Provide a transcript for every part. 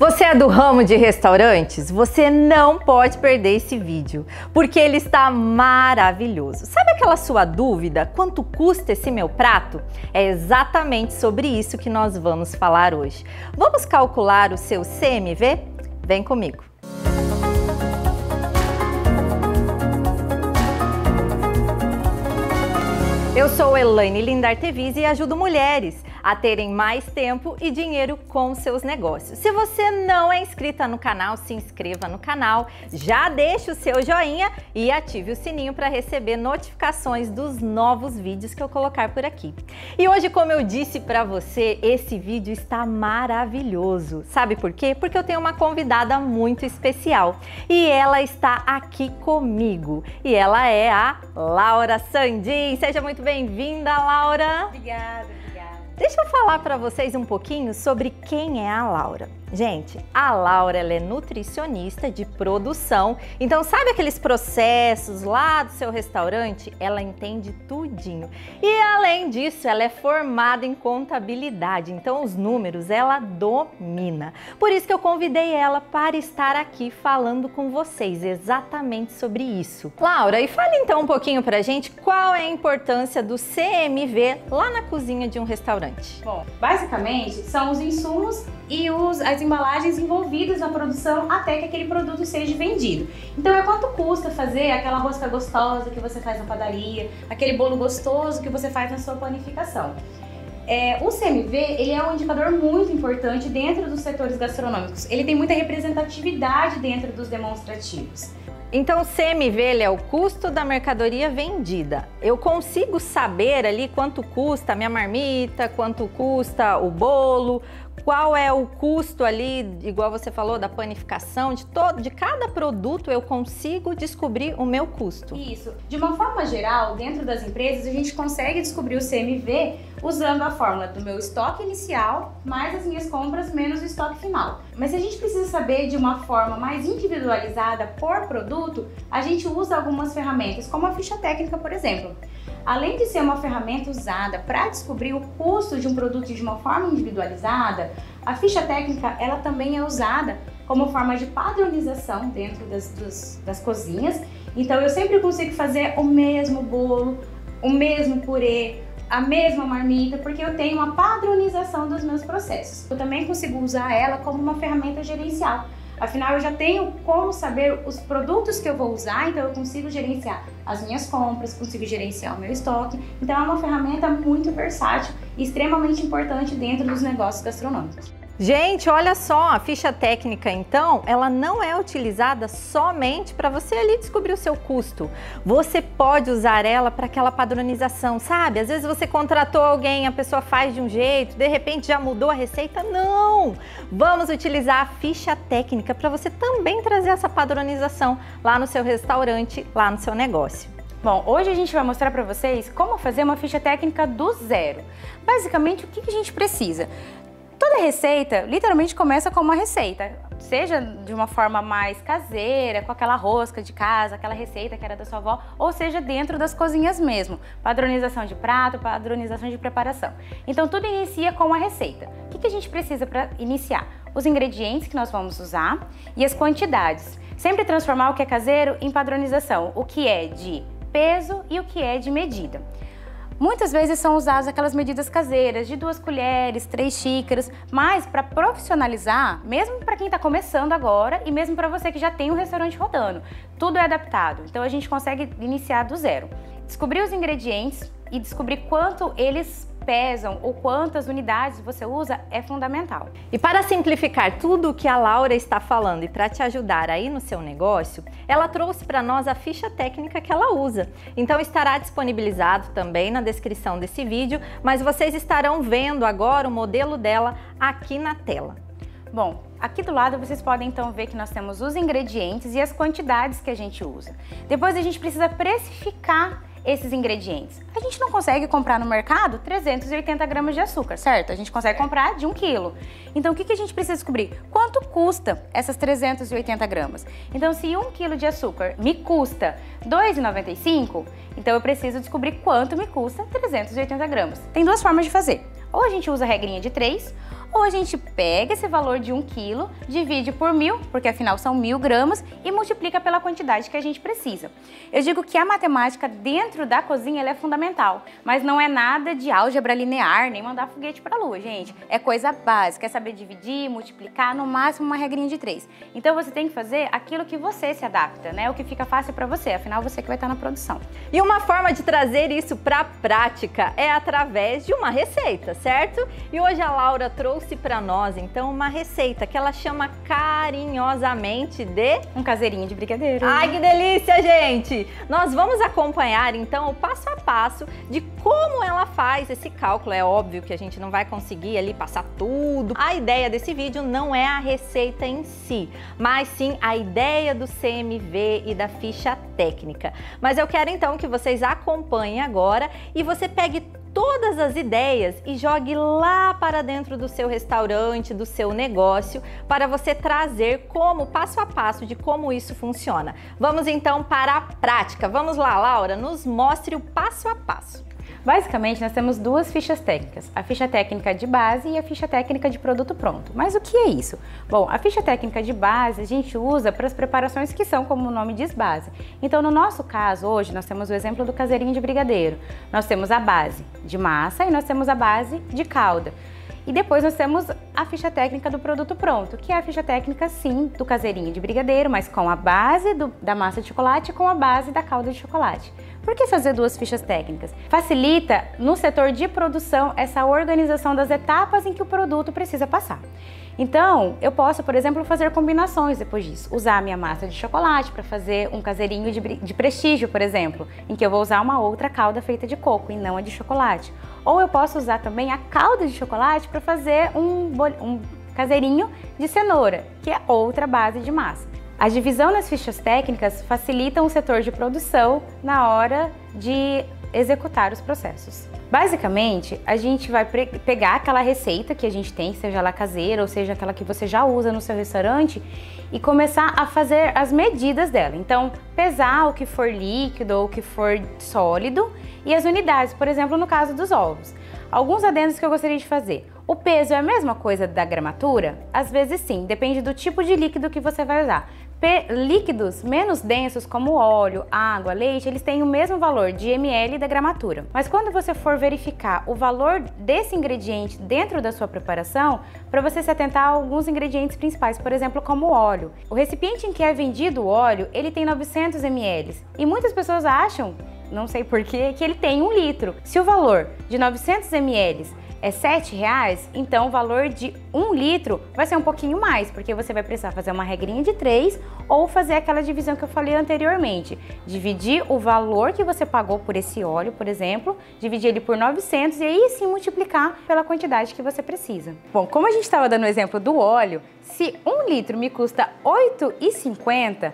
Você é do ramo de restaurantes? Você não pode perder esse vídeo, porque ele está maravilhoso. Sabe aquela sua dúvida? Quanto custa esse meu prato? É exatamente sobre isso que nós vamos falar hoje. Vamos calcular o seu CMV? Vem comigo! Eu sou Elaine Lindarteviz e ajudo mulheres a terem mais tempo e dinheiro com seus negócios. Se você não é inscrita no canal, se inscreva no canal, já deixe o seu joinha e ative o sininho para receber notificações dos novos vídeos que eu colocar por aqui. E hoje, como eu disse para você, esse vídeo está maravilhoso. Sabe por quê? Porque eu tenho uma convidada muito especial e ela está aqui comigo. E ela é a Laura Sandin. Seja muito bem-vinda, Laura! Obrigada. Deixa eu falar para vocês um pouquinho sobre quem é a Laura. Gente, a Laura ela é nutricionista de produção, então sabe aqueles processos lá do seu restaurante? Ela entende tudinho. E além disso, ela é formada em contabilidade, então os números ela domina. Por isso que eu convidei ela para estar aqui falando com vocês exatamente sobre isso. Laura, e fale então um pouquinho pra gente qual é a importância do CMV lá na cozinha de um restaurante. Bom, basicamente são os insumos e as embalagens envolvidas na produção até que aquele produto seja vendido. Então é quanto custa fazer aquela rosca gostosa que você faz na padaria, aquele bolo gostoso que você faz na sua panificação. O CMV ele é um indicador muito importante dentro dos setores gastronômicos. Ele tem muita representatividade dentro dos demonstrativos. Então o CMV ele é o custo da mercadoria vendida. Eu consigo saber ali quanto custa a minha marmita, quanto custa o bolo, qual é o custo ali, igual você falou, da panificação, de cada produto eu consigo descobrir o meu custo. Isso. De uma forma geral, dentro das empresas, a gente consegue descobrir o CMV usando a fórmula do meu estoque inicial, mais as minhas compras, menos o estoque final. Mas se a gente precisa saber de uma forma mais individualizada por produto, a gente usa algumas ferramentas, como a ficha técnica, por exemplo. Além de ser uma ferramenta usada para descobrir o custo de um produto de uma forma individualizada, a ficha técnica ela também é usada como forma de padronização dentro das cozinhas. Então eu sempre consigo fazer o mesmo bolo, o mesmo purê, a mesma marmita, porque eu tenho uma padronização dos meus processos. Eu também consigo usar ela como uma ferramenta gerencial. Afinal, eu já tenho como saber os produtos que eu vou usar, então eu consigo gerenciar as minhas compras, consigo gerenciar o meu estoque. Então é uma ferramenta muito versátil e extremamente importante dentro dos negócios gastronômicos. Gente, olha só, a ficha técnica então, ela não é utilizada somente para você ali descobrir o seu custo. Você pode usar ela para aquela padronização, sabe? Às vezes você contratou alguém, a pessoa faz de um jeito, de repente já mudou a receita. Não! Vamos utilizar a ficha técnica para você também trazer essa padronização lá no seu restaurante, lá no seu negócio. Bom, hoje a gente vai mostrar para vocês como fazer uma ficha técnica do zero. Basicamente, o que a gente precisa? Toda receita literalmente começa com uma receita, seja de uma forma mais caseira, com aquela rosca de casa, aquela receita que era da sua avó, ou seja dentro das cozinhas mesmo, padronização de prato, padronização de preparação. Então tudo inicia com uma receita. O que a gente precisa para iniciar? Os ingredientes que nós vamos usar e as quantidades. Sempre transformar o que é caseiro em padronização, o que é de peso e o que é de medida. Muitas vezes são usadas aquelas medidas caseiras de 2 colheres, 3 xícaras, mas para profissionalizar, mesmo para quem está começando agora e mesmo para você que já tem um restaurante rodando, tudo é adaptado. Então a gente consegue iniciar do zero. Descobrir os ingredientes e descobrir quanto eles pesam ou quantas unidades você usa é fundamental. E para simplificar tudo o que a Laura está falando e para te ajudar aí no seu negócio, ela trouxe para nós a ficha técnica que ela usa. Então estará disponibilizado também na descrição desse vídeo, mas vocês estarão vendo agora o modelo dela aqui na tela. Bom, aqui do lado vocês podem então ver que nós temos os ingredientes e as quantidades que a gente usa. Depois a gente precisa precificar esses ingredientes. A gente não consegue comprar no mercado 380 gramas de açúcar, certo? A gente consegue comprar de 1 quilo. Então o que a gente precisa descobrir? Quanto custa essas 380 gramas? Então se 1 quilo de açúcar me custa R$ 2,95, então eu preciso descobrir quanto me custa 380 gramas. Tem duas formas de fazer. Ou a gente usa a regrinha de 3, Ou a gente pega esse valor de 1 quilo, divide por 1000, porque afinal são 1000 gramas, e multiplica pela quantidade que a gente precisa. Eu digo que a matemática dentro da cozinha ela é fundamental, mas não é nada de álgebra linear, nem mandar foguete para a lua, gente. É coisa básica, é saber dividir, multiplicar, no máximo uma regrinha de 3. Então você tem que fazer aquilo que você se adapta, né? O que fica fácil para você, afinal você que vai estar na produção. E uma forma de trazer isso para a prática é através de uma receita, certo? E hoje a Laura trouxe para nós, então, uma receita que ela chama carinhosamente de... um caseirinho de brigadeiro. Ai, que delícia, gente! Nós vamos acompanhar, então, o passo a passo de como ela faz esse cálculo. É óbvio que a gente não vai conseguir ali passar tudo. A ideia desse vídeo não é a receita em si, mas sim a ideia do CMV e da ficha técnica. Mas eu quero, então, que vocês acompanhem agora e você pegue todas as ideias e jogue lá para dentro do seu restaurante, do seu negócio, para você trazer como passo a passo de como isso funciona. Vamos então para a prática. Vamos lá, Laura, nos mostre o passo a passo. Basicamente, nós temos duas fichas técnicas, a ficha técnica de base e a ficha técnica de produto pronto. Mas o que é isso? Bom, a ficha técnica de base a gente usa para as preparações que são, como o nome diz, base. Então, no nosso caso, hoje, nós temos o exemplo do caseirinho de brigadeiro. Nós temos a base de massa e nós temos a base de calda. E depois nós temos a ficha técnica do produto pronto, que é a ficha técnica, sim, do caseirinho de brigadeiro, mas com a base da massa de chocolate e com a base da calda de chocolate. Por que fazer duas fichas técnicas? Facilita no setor de produção essa organização das etapas em que o produto precisa passar. Então, eu posso, por exemplo, fazer combinações depois disso. Usar a minha massa de chocolate para fazer um caseirinho de prestígio, por exemplo, em que eu vou usar uma outra calda feita de coco e não a de chocolate. Ou eu posso usar também a calda de chocolate para fazer um caseirinho de cenoura, que é outra base de massa. A divisão nas fichas técnicas facilita o setor de produção na hora de executar os processos. Basicamente, a gente vai pegar aquela receita que a gente tem, seja ela caseira ou seja aquela que você já usa no seu restaurante, e começar a fazer as medidas dela. Então, pesar o que for líquido ou o que for sólido e as unidades, por exemplo, no caso dos ovos. Alguns adendos que eu gostaria de fazer. O peso é a mesma coisa da gramatura? Às vezes sim, depende do tipo de líquido que você vai usar. Líquidos menos densos como óleo, água, leite, eles têm o mesmo valor de ml da gramatura. Mas quando você for verificar o valor desse ingrediente dentro da sua preparação, para você se atentar a alguns ingredientes principais, por exemplo, como o óleo. O recipiente em que é vendido o óleo, ele tem 900 ml. E muitas pessoas acham, não sei porquê, que ele tem 1 litro. Se o valor de 900 ml é R$7, então o valor de 1 litro vai ser um pouquinho mais, porque você vai precisar fazer uma regrinha de 3 ou fazer aquela divisão que eu falei anteriormente. Dividir o valor que você pagou por esse óleo, por exemplo, dividir ele por 900 e aí sim multiplicar pela quantidade que você precisa. Bom, como a gente estava dando o exemplo do óleo, se 1 litro me custa R$8,50,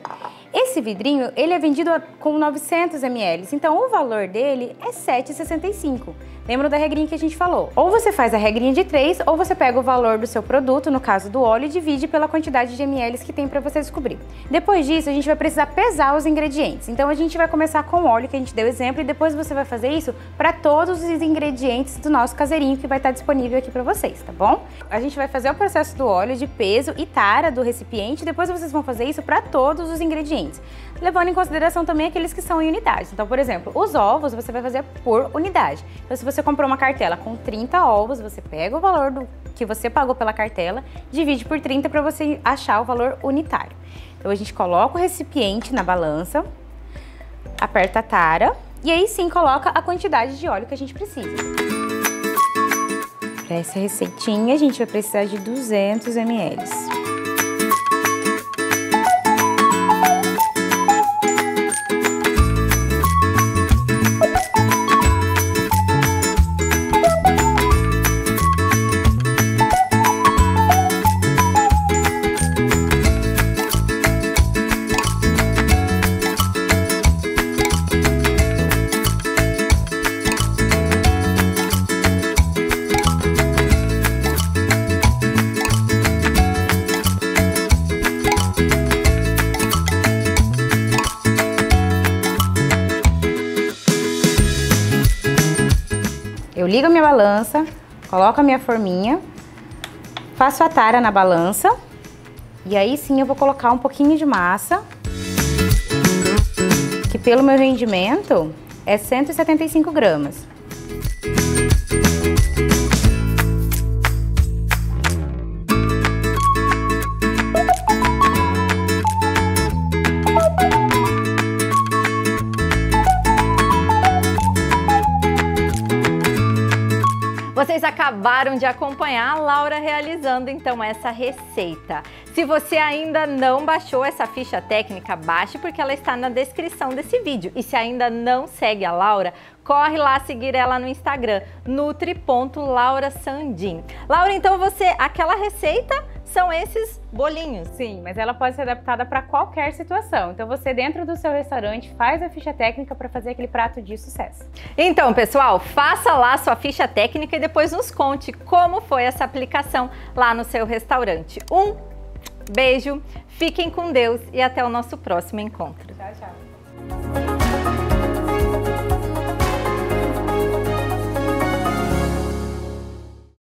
esse vidrinho ele é vendido com 900 ml, então o valor dele é R$7,65. Lembra da regrinha que a gente falou? Ou você faz a regrinha de 3, ou você pega o valor do seu produto, no caso do óleo, e divide pela quantidade de ml que tem para você descobrir. Depois disso, a gente vai precisar pesar os ingredientes. Então a gente vai começar com o óleo, que a gente deu exemplo, e depois você vai fazer isso para todos os ingredientes do nosso caseirinho, que vai estar disponível aqui para vocês, tá bom? A gente vai fazer o processo do óleo, de peso e tara do recipiente, depois vocês vão fazer isso para todos os ingredientes, levando em consideração também aqueles que são em unidades. Então, por exemplo, os ovos você vai fazer por unidade. Então, se você comprou uma cartela com 30 ovos, você pega o valor que você pagou pela cartela, divide por 30 para você achar o valor unitário. Então, a gente coloca o recipiente na balança, aperta a tara e aí sim coloca a quantidade de óleo que a gente precisa. Para essa receitinha, a gente vai precisar de 200 ml. Eu ligo a minha balança, coloco a minha forminha Faço a tara na balança e aí sim eu vou colocar um pouquinho de massa, que pelo meu rendimento é 175 gramas. Vocês acabaram de acompanhar a Laura realizando então essa receita. Se você ainda não baixou essa ficha técnica, baixe porque ela está na descrição desse vídeo. E se ainda não segue a Laura, corre lá seguir ela no Instagram, nutri.laurasandin. Laura, então aquela receita são esses bolinhos. Sim, mas ela pode ser adaptada para qualquer situação. Então você dentro do seu restaurante faz a ficha técnica para fazer aquele prato de sucesso. Então, pessoal, faça lá sua ficha técnica e depois nos conte como foi essa aplicação lá no seu restaurante. Um beijo, fiquem com Deus e até o nosso próximo encontro. Tchau, tchau.